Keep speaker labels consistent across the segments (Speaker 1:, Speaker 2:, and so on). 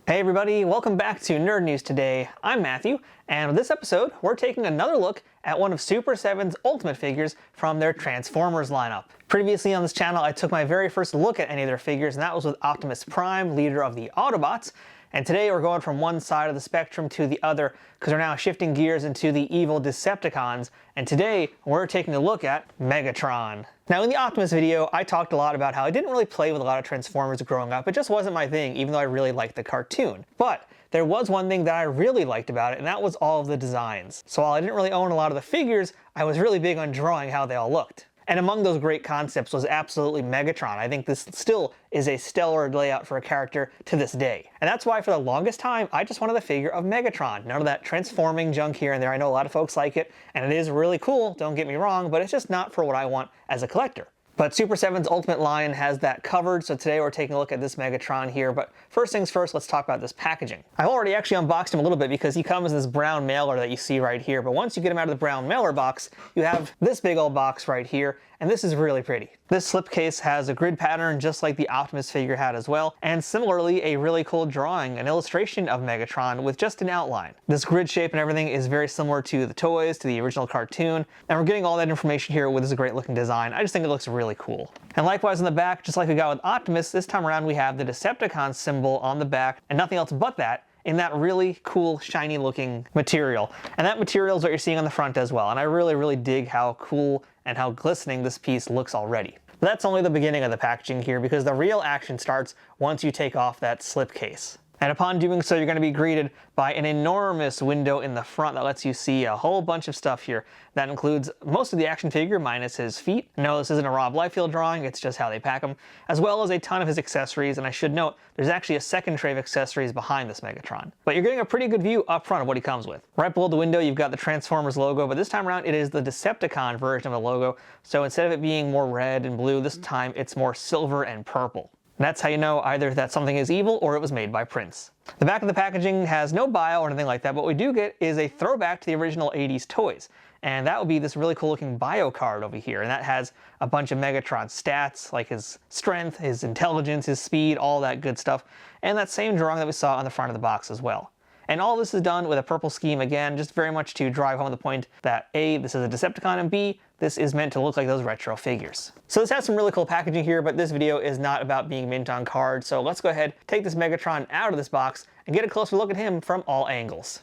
Speaker 1: Hey everybody, welcome back to Nerd News Today. I'm Matthew, and in this episode, we're taking another look at one of Super7's Ultimate figures from their Transformers lineup. Previously on this channel, I took my very first look at any of their figures, and that was with Optimus Prime, leader of the Autobots. And today we're going from one side of the spectrum to the other, because we're now shifting gears into the evil Decepticons, and today we're taking a look at Megatron. Now in the Optimus video, I talked a lot about how I didn't really play with a lot of Transformers growing up. It just wasn't my thing, even though I really liked the cartoon. But there was one thing that I really liked about it, and that was all of the designs. So while I didn't really own a lot of the figures, I was really big on drawing how they all looked. And among those great concepts was absolutely Megatron. I think this still is a stellar layout for a character to this day. And that's why for the longest time, I just wanted a figure of Megatron. None of that transforming junk here and there. I know a lot of folks like it, and it is really cool, don't get me wrong, but it's just not for what I want as a collector. But Super7's Ultimate line has that covered, so today we're taking a look at this Megatron here. But first things first, let's talk about this packaging. I've already actually unboxed him a little bit because he comes in this brown mailer that you see right here. But once you get him out of the brown mailer box, you have this big old box right here, and this is really pretty. This slipcase has a grid pattern just like the Optimus figure had as well, and similarly a really cool drawing, an illustration of Megatron with just an outline. This grid shape and everything is very similar to the toys, to the original cartoon, and we're getting all that information here with this great looking design. I just think it looks really cool. And likewise on the back, just like we got with Optimus, this time around we have the Decepticon symbol on the back, and nothing else but that, in that really cool, shiny looking material. And that material is what you're seeing on the front as well. And I really dig how cool and how glistening this piece looks already. But that's only the beginning of the packaging here, because the real action starts once you take off that slipcase. And upon doing so, you're going to be greeted by an enormous window in the front that lets you see a whole bunch of stuff here. That includes most of the action figure minus his feet. No, this isn't a Rob Liefeld drawing, it's just how they pack them, as well as a ton of his accessories. And I should note, there's actually a second tray of accessories behind this Megatron. But you're getting a pretty good view up front of what he comes with. Right below the window, you've got the Transformers logo, but this time around, it is the Decepticon version of the logo. So instead of it being more red and blue, this time it's more silver and purple. And that's how you know either that something is evil or it was made by Prince. The back of the packaging has no bio or anything like that, but what we do get is a throwback to the original 80s toys. And that would be this really cool looking bio card over here. And that has a bunch of Megatron stats, like his strength, his intelligence, his speed, all that good stuff. And that same drawing that we saw on the front of the box as well. And all this is done with a purple scheme, again, just very much to drive home the point that A, this is a Decepticon, and B, this is meant to look like those retro figures. So this has some really cool packaging here, but this video is not about being mint on card, so let's go ahead, take this Megatron out of this box, and get a closer look at him from all angles.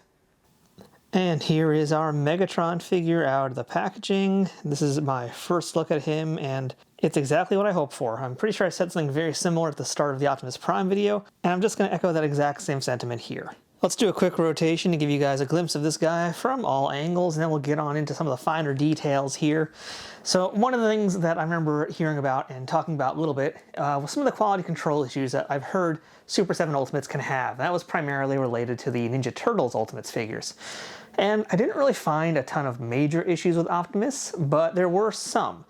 Speaker 1: And here is our Megatron figure out of the packaging. This is my first look at him, and it's exactly what I hoped for. I'm pretty sure I said something very similar at the start of the Optimus Prime video, and I'm just going to echo that exact same sentiment here. Let's do a quick rotation to give you guys a glimpse of this guy from all angles, and then we'll get on into some of the finer details here. So one of the things that I remember hearing about and talking about a little bit was some of the quality control issues that I've heard Super7 Ultimates can have. That was primarily related to the Ninja Turtles Ultimates figures. And I didn't really find a ton of major issues with Optimus, but there were some.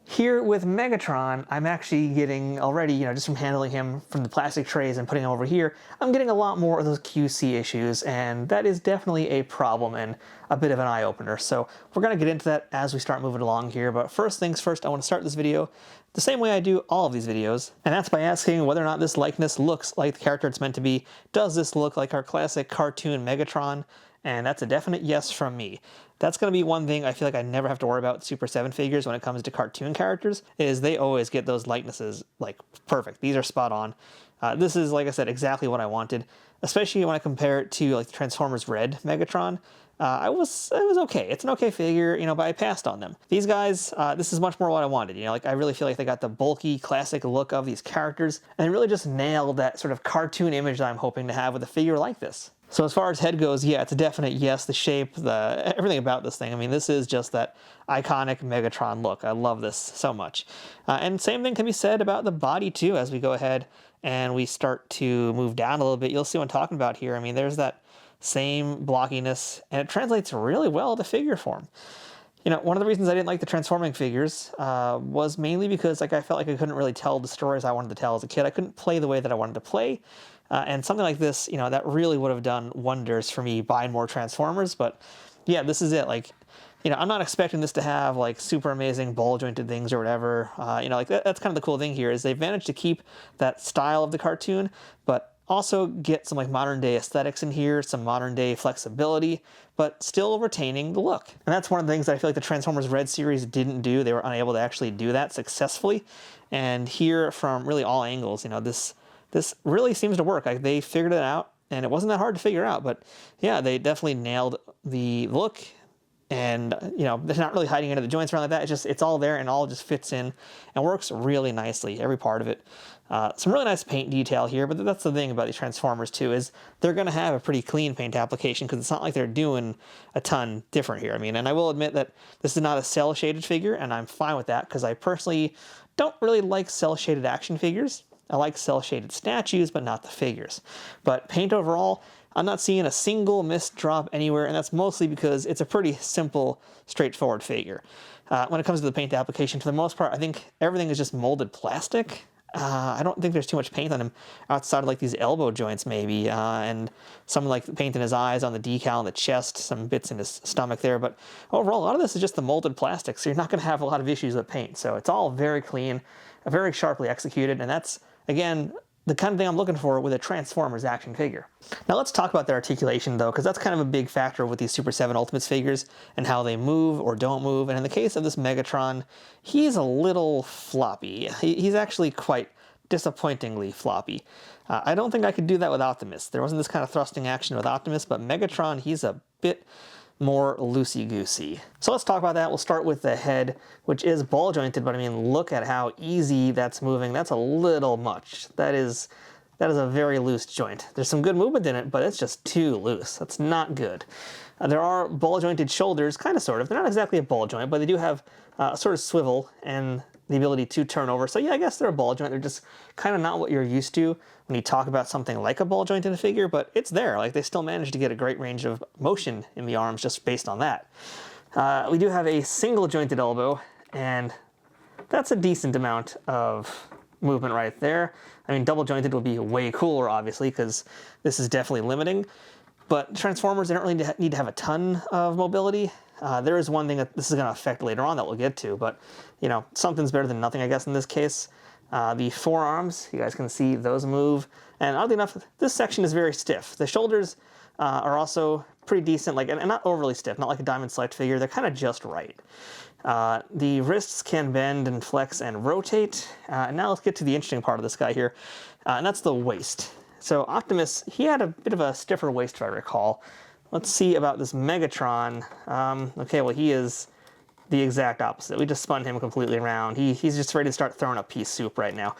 Speaker 1: Here with Megatron, I'm actually getting already, just from handling him from the plastic trays and putting him over here, I'm getting a lot more of those QC issues, and that is definitely a problem and a bit of an eye-opener. So we're going to get into that as we start moving along here, but first things first, I want to start this video the same way I do all of these videos, and that's by asking whether or not this likeness looks like the character it's meant to be. Does this look like our classic cartoon Megatron? And that's a definite yes from me. That's going to be one thing I feel like I never have to worry about with Super7 figures when it comes to cartoon characters, is they always get those likenesses, like, perfect. These are spot on. This is, like I said, exactly what I wanted, especially when I compare it to, like, the Transformers Red Megatron. It was okay. It's an okay figure, but I passed on them. These guys, this is much more what I wanted. I really feel like they got the bulky, classic look of these characters, and they really just nailed that sort of cartoon image that I'm hoping to have with a figure like this. So as far as head goes, yeah, it's a definite yes. The shape, everything about this thing. I mean, this is just that iconic Megatron look. I love this so much. And same thing can be said about the body too. As we go ahead and we start to move down a little bit, you'll see what I'm talking about here. I mean, there's that same blockiness, and it translates really well to figure form. One of the reasons I didn't like the transforming figures was mainly because I felt like I couldn't really tell the stories I wanted to tell as a kid. I couldn't play the way that I wanted to play. And something like this, that really would have done wonders for me buying more Transformers. But yeah, this is it. I'm not expecting this to have super amazing ball jointed things or whatever. That's kind of the cool thing here is they've managed to keep that style of the cartoon, but also get some like modern day aesthetics in here, some modern day flexibility, but still retaining the look. And that's one of the things that I feel like the Transformers Red series didn't do. They were unable to actually do that successfully. And here, from really all angles, you know, this really seems to work. Like, they figured it out, and it wasn't that hard to figure out, but yeah, they definitely nailed the look. And, you know, they're not really hiding into the joints or anything like that. It's all there and all just fits in and works really nicely, every part of it. Some really nice paint detail here, but that's the thing about these Transformers too, is they're going to have a pretty clean paint application because it's not like they're doing a ton different here. I mean, and I will admit that this is not a cel-shaded figure, and I'm fine with that because I personally don't really like cel-shaded action figures. I like cel-shaded statues, but not the figures. But paint overall, I'm not seeing a single missed drop anywhere, and that's mostly because it's a pretty simple, straightforward figure. When it comes to the paint application, for the most part, I think everything is just molded plastic. I don't think there's too much paint on him outside of like these elbow joints maybe, and some like paint in his eyes on the decal on the chest, some bits in his stomach there, but overall a lot of this is just the molded plastic, so you're not going to have a lot of issues with paint. So it's all very clean, very sharply executed, and that's, again, the kind of thing I'm looking for with a Transformers action figure. Now let's talk about their articulation though, because that's kind of a big factor with these Super 7 Ultimates figures and how they move or don't move. And in the case of this Megatron, he's a little floppy. He's actually quite disappointingly floppy. I don't think I could do that with Optimus. There wasn't this kind of thrusting action with Optimus, but Megatron, he's a bit more loosey-goosey. So let's talk about that. We'll start with the head, which is ball jointed, but I mean, look at how easy that's moving. That's a little much. That is a very loose joint. There's some good movement in it, but it's just too loose. That's not good. There are ball jointed shoulders, kind of sort of. They're not exactly a ball joint, but they do have sort of swivel and the ability to turn over. So yeah, I guess they're a ball joint. They're just kind of not what you're used to when you talk about something like a ball joint in a figure, but it's there. Like, they still manage to get a great range of motion in the arms just based on that. We do have a single jointed elbow, and that's a decent amount of movement right there. I mean, double jointed would be way cooler, obviously, because this is definitely limiting. But Transformers, they don't really need to have a ton of mobility. There is one thing that this is going to affect later on that we'll get to, but, you know, something's better than nothing, I guess, in this case. The forearms, you guys can see those move. And oddly enough, this section is very stiff. The shoulders are also pretty decent, like, and not overly stiff, not like a Diamond Select figure. They're kind of just right. The wrists can bend and flex and rotate. And now let's get to the interesting part of this guy here, and that's the waist. So Optimus, he had a bit of a stiffer waist, if I recall. Let's see about this Megatron. Okay, well, he is the exact opposite. We just spun him completely around. He's just ready to start throwing up pea soup right now.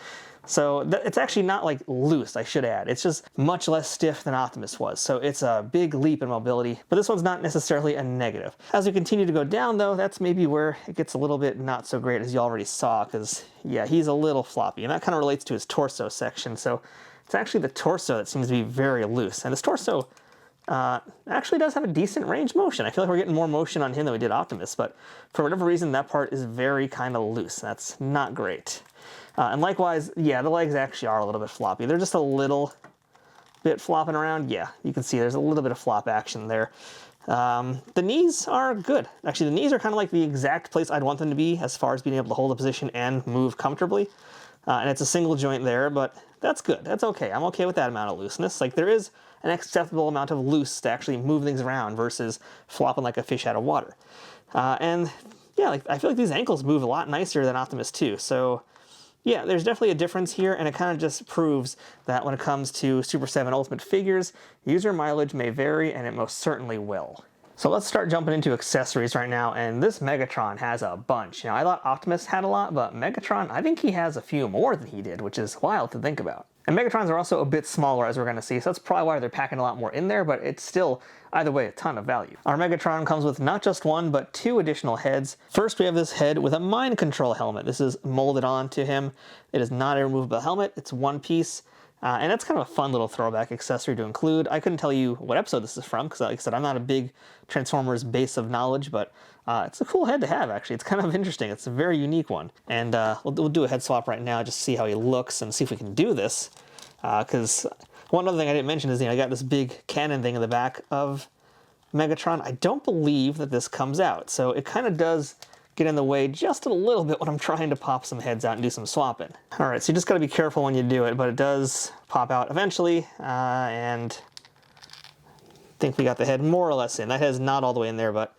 Speaker 1: So it's actually not like loose, I should add. It's just much less stiff than Optimus was. So it's a big leap in mobility, but this one's not necessarily a negative. As we continue to go down though, that's maybe where it gets a little bit not so great, as you already saw, because yeah, he's a little floppy, and that kind of relates to his torso section. So it's actually the torso that seems to be very loose, and this torso actually does have a decent range motion. I feel like we're getting more motion on him than we did Optimus, but for whatever reason, that part is very kind of loose. That's not great. And likewise, yeah, the legs actually are a little bit floppy. They're just a little bit flopping around. Yeah, you can see there's a little bit of flop action there. The knees are good. Actually, the knees are kind of like the exact place I'd want them to be as far as being able to hold a position and move comfortably. And it's a single joint there, but that's good. That's okay. I'm okay with that amount of looseness. Like, there is an acceptable amount of loose to actually move things around versus flopping like a fish out of water. And yeah, like, I feel like these ankles move a lot nicer than Optimus too. So yeah, there's definitely a difference here, and it kind of just proves that when it comes to Super 7 Ultimate figures, user mileage may vary, and it most certainly will. So let's start jumping into accessories right now, and this Megatron has a bunch. You know, I thought Optimus had a lot, but Megatron, I think he has a few more than he did, which is wild to think about. And Megatrons are also a bit smaller, as we're going to see, so that's probably why they're packing a lot more in there, but it's still, either way, a ton of value. Our Megatron comes with not just one, but two additional heads. First, we have this head with a mind control helmet. This is molded onto him. It is not a removable helmet. It's one piece. And that's kind of a fun little throwback accessory to include. I couldn't tell you what episode this is from, because like I said, I'm not a big Transformers base of knowledge, but it's a cool head to have, actually. It's kind of interesting. It's a very unique one. And we'll do a head swap right now just to see how he looks and see if we can do this. Because one other thing I didn't mention is, you know, I got this big cannon thing in the back of Megatron. I don't believe that this comes out, so it kind of does get in the way just a little bit when I'm trying to pop some heads out and do some swapping. All right, so you just gotta be careful when you do it, but it does pop out eventually, and I think we got the head more or less in. That head is not all the way in there, but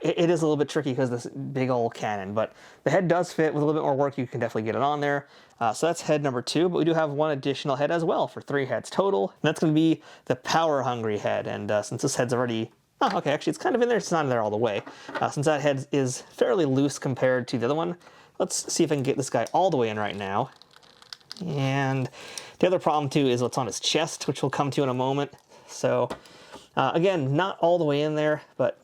Speaker 1: it is a little bit tricky because this big old cannon, but the head does fit. With a little bit more work, you can definitely get it on there. So that's head number 2, but we do have one additional head as well for 3 heads total. And that's going to be the power hungry head. And since this head's already, oh, okay, actually it's kind of in there. It's not in there all the way. Since that head is fairly loose compared to the other one, let's see if I can get this guy all the way in right now. And the other problem too is what's on his chest, which we'll come to in a moment. So again, not all the way in there, but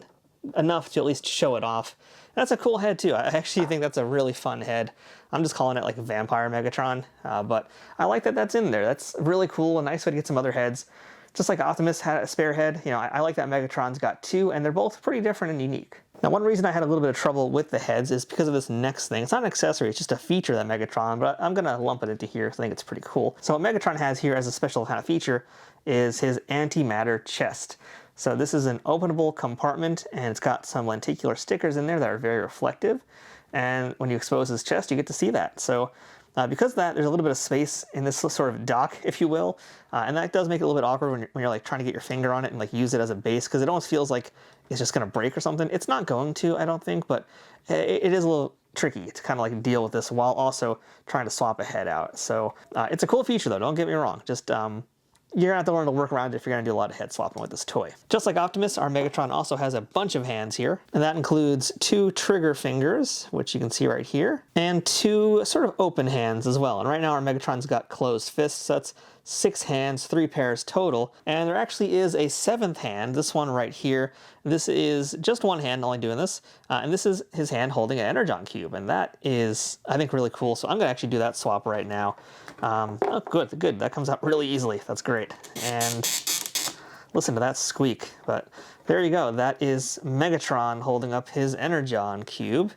Speaker 1: enough to at least show it off. That's a cool head too. I actually think that's a really fun head. I'm just calling it like a Vampire Megatron, but I like that that's in there. That's really cool. A nice way to get some other heads. Just like Optimus had a spare head, you know, I like that Megatron's got 2, and they're both pretty different and unique. Now, one reason I had a little bit of trouble with the heads is because of this next thing. It's not an accessory, it's just a feature that Megatron, but I'm gonna lump it into here because I think it's pretty cool. So what Megatron has here as a special kind of feature is his antimatter chest. So this is an openable compartment, and it's got some lenticular stickers in there that are very reflective. And when you expose his chest, you get to see that. So because of that, there's a little bit of space in this sort of dock, if you will. And that does make it a little bit awkward when you're like trying to get your finger on it and like use it as a base, because it almost feels like it's just gonna break or something. It's not going to, I don't think, but it is a little tricky to kind of like deal with this while also trying to swap a head out. So it's a cool feature though, don't get me wrong. Just you're gonna have to learn to work around it if you're gonna do a lot of head swapping with this toy. Just like Optimus, our Megatron also has a bunch of hands here, and that includes 2 trigger fingers, which you can see right here, and 2 sort of open hands as well. And right now our Megatron's got closed fists, so that's 6 hands, 3 pairs total, and there actually is a 7th hand, this one right here. This is just one hand only doing this, and this is his hand holding an Energon cube, and that is, I think, really cool. So I'm gonna actually do that swap right now. Oh, good, that comes out really easily. That's great. And listen to that squeak. But there you go. That is Megatron holding up his Energon cube.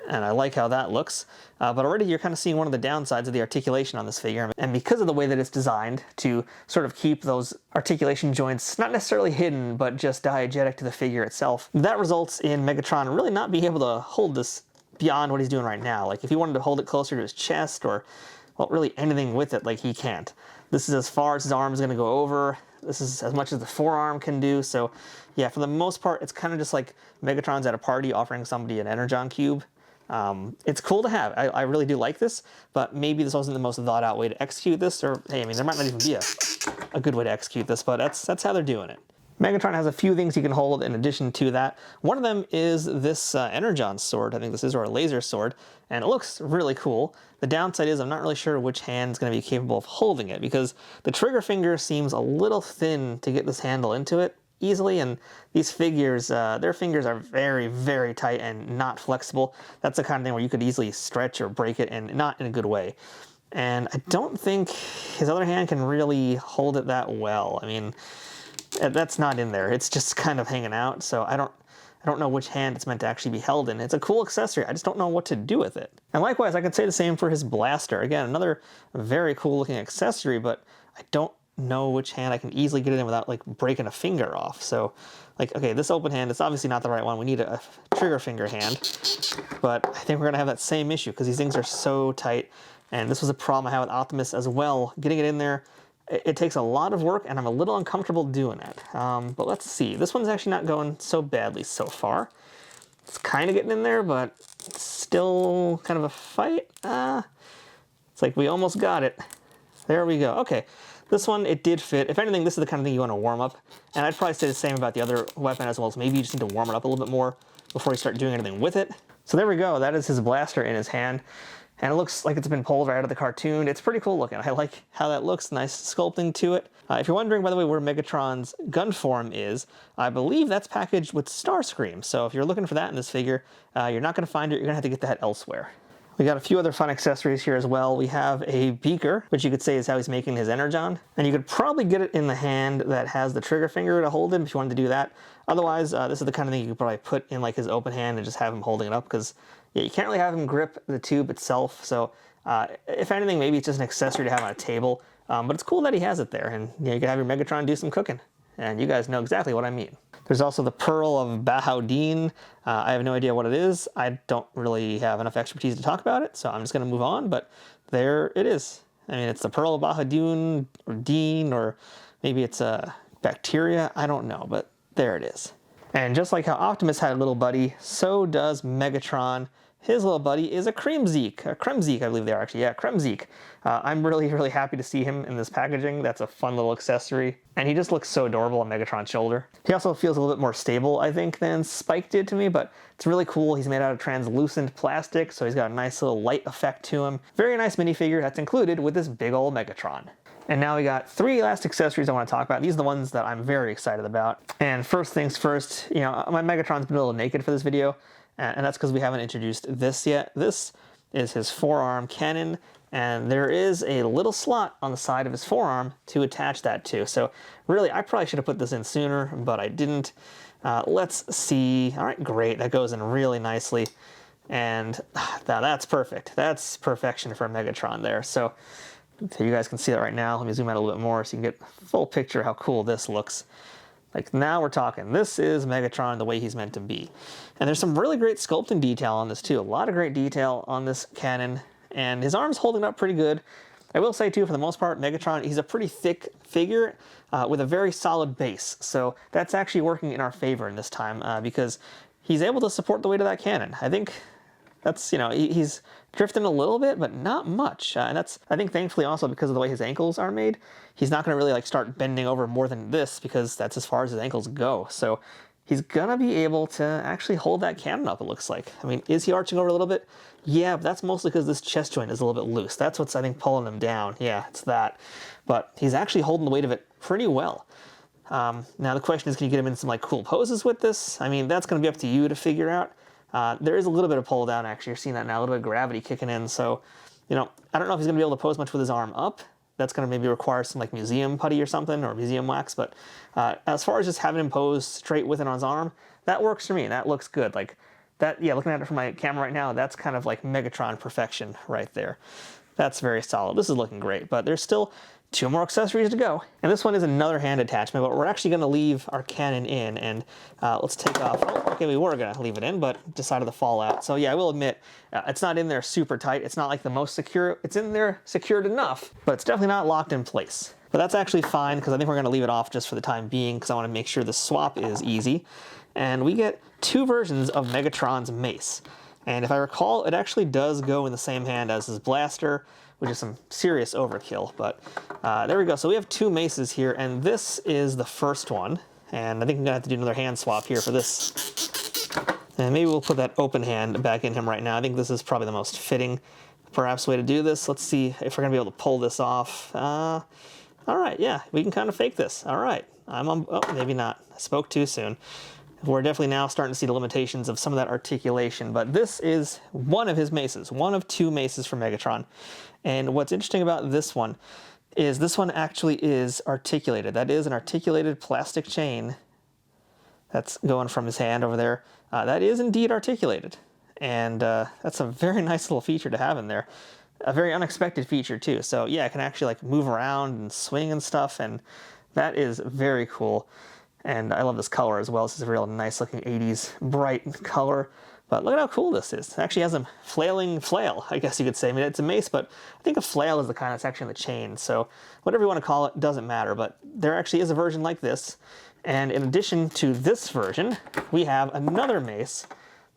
Speaker 1: And I like how that looks. But already you're kind of seeing one of the downsides of the articulation on this figure. And because of the way that it's designed to sort of keep those articulation joints not necessarily hidden, but just diegetic to the figure itself, that results in Megatron really not being able to hold this beyond what he's doing right now. Like if he wanted to hold it closer to his chest or, well, really anything with it, like he can't. This is as far as his arm is going to go over. This is as much as the forearm can do. So yeah, for the most part, it's kind of just like Megatron's at a party offering somebody an Energon cube. It's cool to have. I really do like this, but maybe this wasn't the most thought out way to execute this, or hey, I mean, there might not even be a good way to execute this, but that's how they're doing it. Megatron has a few things you can hold in addition to that. One of them is this Energon sword, I think this is, or a laser sword, and it looks really cool. The downside is I'm not really sure which hand is going to be capable of holding it, because the trigger finger seems a little thin to get this handle into it easily, and these figures, their fingers are very, very tight and not flexible. That's the kind of thing where you could easily stretch or break it, and not in a good way. And I don't think his other hand can really hold it that well. I mean, that's not in there. It's just kind of hanging out, so I don't know which hand it's meant to actually be held in. It's a cool accessory, I just don't know what to do with it. And likewise, I could say the same for his blaster. Again, another very cool looking accessory, but I don't know which hand I can easily get it in without like breaking a finger off. So like, okay, this open hand is obviously not the right one. We need a trigger finger hand, but I think we're gonna have that same issue because these things are so tight. And this was a problem I had with Optimus as well. Getting it in there, it takes a lot of work, and I'm a little uncomfortable doing it. But let's see. This one's actually not going so badly so far. It's kind of getting in there, but it's still kind of a fight. It's like we almost got it. There we go. Okay. This one, it did fit. If anything, this is the kind of thing you want to warm up. And I'd probably say the same about the other weapon as well. So maybe you just need to warm it up a little bit more before you start doing anything with it. So there we go. That is his blaster in his hand. And it looks like it's been pulled right out of the cartoon. It's pretty cool looking. I like how that looks. Nice sculpting to it. If you're wondering, by the way, where Megatron's gun form is, I believe that's packaged with Starscream. So if you're looking for that in this figure, you're not going to find it. You're going to have to get that elsewhere. We got a few other fun accessories here as well. We have a beaker, which you could say is how he's making his Energon. And you could probably get it in the hand that has the trigger finger to hold him if you wanted to do that. Otherwise, this is the kind of thing you could probably put in like his open hand and just have him holding it up, because yeah, you can't really have him grip the tube itself. So if anything, maybe it's just an accessory to have on a table. But it's cool that he has it there, and you know, you can have your Megatron do some cooking. and you guys know exactly what I mean. There's also the Pearl of Bahaudin. I have no idea what it is. I don't really have enough expertise to talk about it, so I'm just going to move on, but there it is. I mean, it's the Pearl of Bahaudin, or Dean, or maybe it's a bacteria. I don't know, but there it is. And just like how Optimus had a little buddy, so does Megatron. His little buddy is a Kremzeek, I believe they are actually, yeah, Kremzeek. I'm really, really happy to see him in this packaging. That's a fun little accessory. And he just looks so adorable on Megatron's shoulder. He also feels a little bit more stable, I think, than Spike did to me, but it's really cool. He's made out of translucent plastic, so he's got a nice little light effect to him. Very nice minifigure that's included with this big old Megatron. And now we got 3 last accessories I want to talk about. These are the ones that I'm very excited about. And first things first, you know, my Megatron's been a little naked for this video, and that's because we haven't introduced this yet. This is his forearm cannon, and there is a little slot on the side of his forearm to attach that to. So really, I probably should have put this in sooner, but I didn't. Let's see. All right, great. That goes in really nicely. And now that's perfect. That's perfection for Megatron there. So you guys can see that right now. Let me zoom out a little bit more so you can get a full picture of how cool this looks. Like, now we're talking. This is Megatron the way he's meant to be. And there's some really great sculpting detail on this too. A lot of great detail on this cannon. And his arm's holding up pretty good. I will say too, for the most part, Megatron, he's a pretty thick figure with a very solid base. So that's actually working in our favor in this time because he's able to support the weight of that cannon. I think that's, you know, he's drifting a little bit, but not much. And that's, I think, thankfully also because of the way his ankles are made, he's not going to really like start bending over more than this because that's as far as his ankles go. So he's going to be able to actually hold that cannon up, it looks like. I mean, is he arching over a little bit? Yeah, but that's mostly because this chest joint is a little bit loose. That's what's, I think, pulling him down. Yeah, it's that. But he's actually holding the weight of it pretty well. Now the question is, can you get him in some like cool poses with this? I mean, that's going to be up to you to figure out. There is a little bit of pull down, actually. You're seeing that now, a little bit of gravity kicking in. So, you know, I don't know if he's going to be able to pose much with his arm up. That's going to maybe require some like museum putty or something, or museum wax. But as far as just having him pose straight with it on his arm, that works for me. That looks good. Like that, yeah, looking at it from my camera right now, that's kind of like Megatron perfection right there. That's very solid. This is looking great, but there's still 2 more accessories to go. And this one is another hand attachment, but we're actually going to leave our cannon in, and let's take off. Oh, okay, we were going to leave it in, but decided to fall out. So yeah, I will admit, it's not in there super tight. It's not like the most secure. It's in there secured enough, but it's definitely not locked in place. But that's actually fine, because I think we're going to leave it off just for the time being, because I want to make sure the swap is easy. And we get 2 versions of Megatron's mace. And if I recall, it actually does go in the same hand as his blaster, which is some serious overkill, but there we go. So we have 2 maces here, and this is the first one. And I think I'm gonna have to do another hand swap here for this. And maybe we'll put that open hand back in him right now. I think this is probably the most fitting, perhaps, way to do this. Let's see if we're gonna be able to pull this off. All right, yeah, we can kind of fake this. All right, I'm on, oh, maybe not. I spoke too soon. We're definitely now starting to see the limitations of some of that articulation, but this is one of his maces, one of 2 maces for Megatron. And what's interesting about this one is this one actually is articulated. That is an articulated plastic chain that's going from his hand over there. That is indeed articulated. And that's a very nice little feature to have in there. A very unexpected feature too. So yeah, it can actually like move around and swing and stuff, and that is very cool. And I love this color as well. This is a real nice looking 80s bright color. But look at how cool this is. It actually has a flailing flail, I guess you could say. I mean, it's a mace, but I think a flail is the kind that's actually in the chain. So whatever you want to call it, doesn't matter. But there actually is a version like this. And in addition to this version, we have another mace.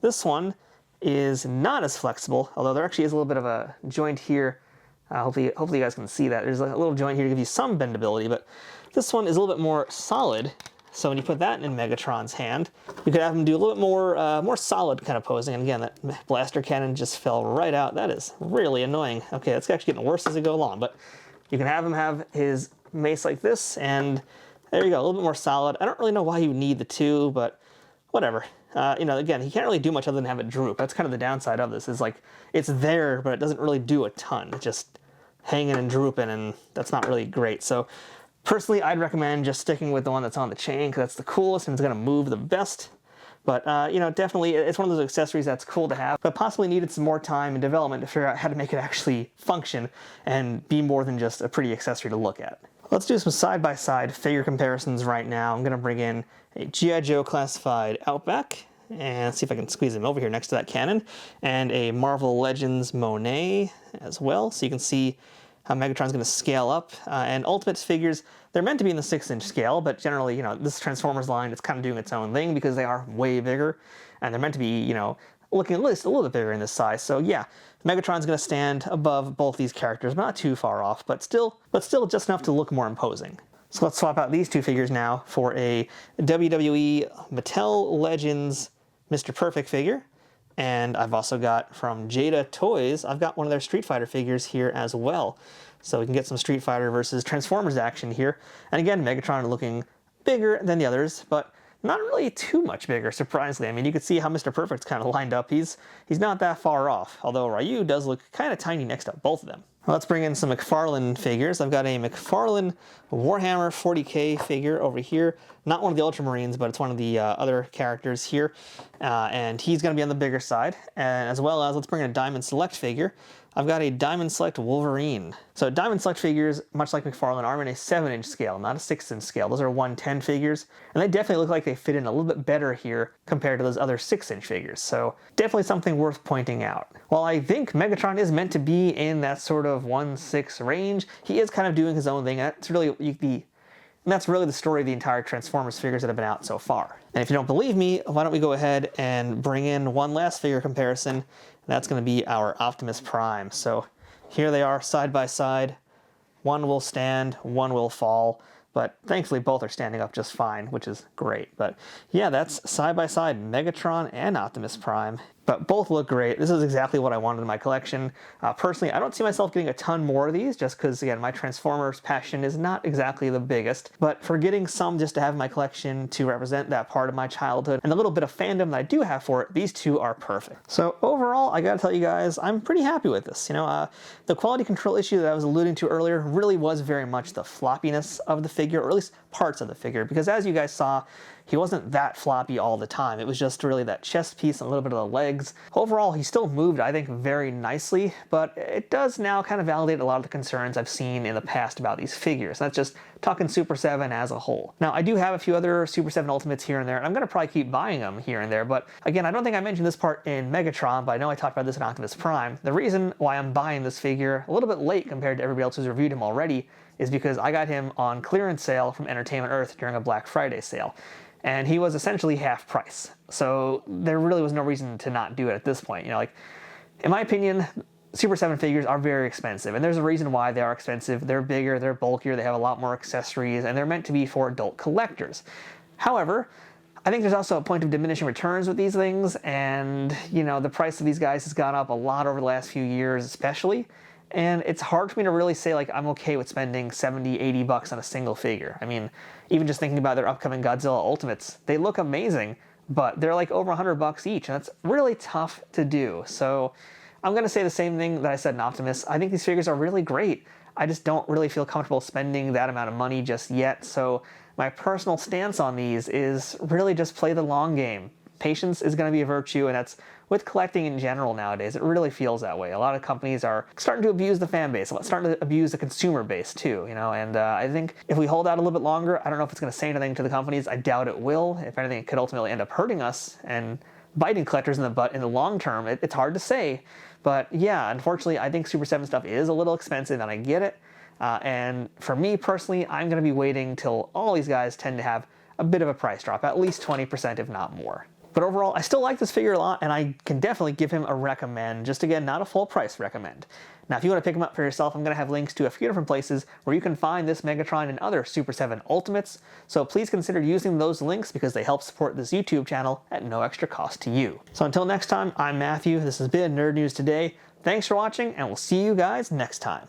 Speaker 1: This one is not as flexible, although there actually is a little bit of a joint here. Hopefully you guys can see that. There's a little joint here to give you some bendability, but this one is a little bit more solid. So when you put that in Megatron's hand, you could have him do a little bit more solid kind of posing. And again, that blaster cannon just fell right out. That is really annoying. Okay, that's actually getting worse as we go along. But you can have him have his mace like this, and there you go, a little bit more solid. I don't really know why you need the 2, but whatever. You know, again, he can't really do much other than have it droop. That's kind of the downside of this. Is like it's there, but it doesn't really do a ton. It's just hanging and drooping, and that's not really great. So personally, I'd recommend just sticking with the one that's on the chain, because that's the coolest and it's going to move the best. But, you know, definitely it's one of those accessories that's cool to have, but possibly needed some more time and development to figure out how to make it actually function and be more than just a pretty accessory to look at. Let's do some side-by-side figure comparisons right now. I'm going to bring in a G.I. Joe classified Outback, and see if I can squeeze him over here next to that cannon, and a Marvel Legends Monet as well, so you can see how Megatron's going to scale up. And Ultimates figures, they're meant to be in the 6-inch scale, but generally, you know, this Transformers line, it's kind of doing its own thing because they are way bigger, and they're meant to be, you know, looking at least a little bit bigger in this size. So yeah, Megatron's going to stand above both these characters, not too far off, but still just enough to look more imposing. So let's swap out these two figures now for a WWE Mattel Legends Mr. Perfect figure. And I've also got from Jada Toys, I've got one of their Street Fighter figures here as well. So we can get some Street Fighter versus Transformers action here. And again, Megatron looking bigger than the others, but not really too much bigger, surprisingly. I mean, you can see how Mr. Perfect's kind of lined up. He's not that far off, although Ryu does look kind of tiny next to both of them. Let's bring in some McFarlane figures. I've got a McFarlane Warhammer 40K figure over here. Not one of the Ultramarines, but it's one of the other characters here. And he's going to be on the bigger side. And as well as, let's bring in a Diamond Select figure. I've got a Diamond Select Wolverine. So Diamond Select figures, much like McFarlane, are in a 7-inch scale, not a 6-inch scale. Those are 110 figures, and they definitely look like they fit in a little bit better here compared to those other 6-inch figures. So definitely something worth pointing out. While I think Megatron is meant to be in that sort of 1/6 range, he is kind of doing his own thing. That's really the story of the entire Transformers figures that have been out so far. And if you don't believe me, why don't we go ahead and bring in one last figure comparison. That's going to be our Optimus Prime. So here they are side by side. One will stand, one will fall, but thankfully both are standing up just fine, which is great. But yeah, that's side by side Megatron and Optimus Prime. But both look great. This is exactly what I wanted in my collection. Personally, I don't see myself getting a ton more of these just because, again, my Transformers passion is not exactly the biggest. But for getting some just to have in my collection to represent that part of my childhood and the little bit of fandom that I do have for it, these two are perfect. So overall, I gotta tell you guys, I'm pretty happy with this. You know, the quality control issue that I was alluding to earlier really was very much the floppiness of the figure, or at least parts of the figure, because as you guys saw, he wasn't that floppy all the time. It was just really that chest piece and a little bit of the legs. Overall, he still moved, I think, very nicely, but it does now kind of validate a lot of the concerns I've seen in the past about these figures. That's just talking Super 7 as a whole. Now, I do have a few other Super 7 Ultimates here and there, and I'm going to probably keep buying them here and there, but again, I don't think I mentioned this part in Megatron, but I know I talked about this in Optimus Prime. The reason why I'm buying this figure a little bit late compared to everybody else who's reviewed him already is because I got him on clearance sale from Entertainment Earth during a Black Friday sale. And he was essentially half price. So there really was no reason to not do it at this point. You know, like, in my opinion, Super 7 figures are very expensive, and there's a reason why they are expensive. They're bigger, they're bulkier, they have a lot more accessories, and they're meant to be for adult collectors. However, I think there's also a point of diminishing returns with these things, and, you know, the price of these guys has gone up a lot over the last few years especially, and it's hard for me to really say, like, I'm okay with spending 70, 80 bucks on a single figure. I mean, even just thinking about their upcoming Godzilla Ultimates, they look amazing, but they're like over 100 bucks each, and that's really tough to do. So I'm going to say the same thing that I said in Optimus. I think these figures are really great. I just don't really feel comfortable spending that amount of money just yet. So my personal stance on these is really just play the long game. Patience is going to be a virtue, and that's with collecting in general nowadays. It really feels that way. A lot of companies are starting to abuse the fan base, starting to abuse the consumer base too, you know, and I think if we hold out a little bit longer, I don't know if it's going to say anything to the companies. I doubt it will. If anything, it could ultimately end up hurting us and biting collectors in the butt in the long term. It's hard to say, but yeah, unfortunately, I think Super 7 stuff is a little expensive, and I get it. And for me personally, I'm going to be waiting till all these guys tend to have a bit of a price drop, at least 20% if not more. But overall, I still like this figure a lot, and I can definitely give him a recommend. Just again, not a full price recommend. Now, if you want to pick him up for yourself, I'm going to have links to a few different places where you can find this Megatron and other Super 7 Ultimates. So please consider using those links because they help support this YouTube channel at no extra cost to you. So until next time, I'm Matthew. This has been Nerd News Today. Thanks for watching, and we'll see you guys next time.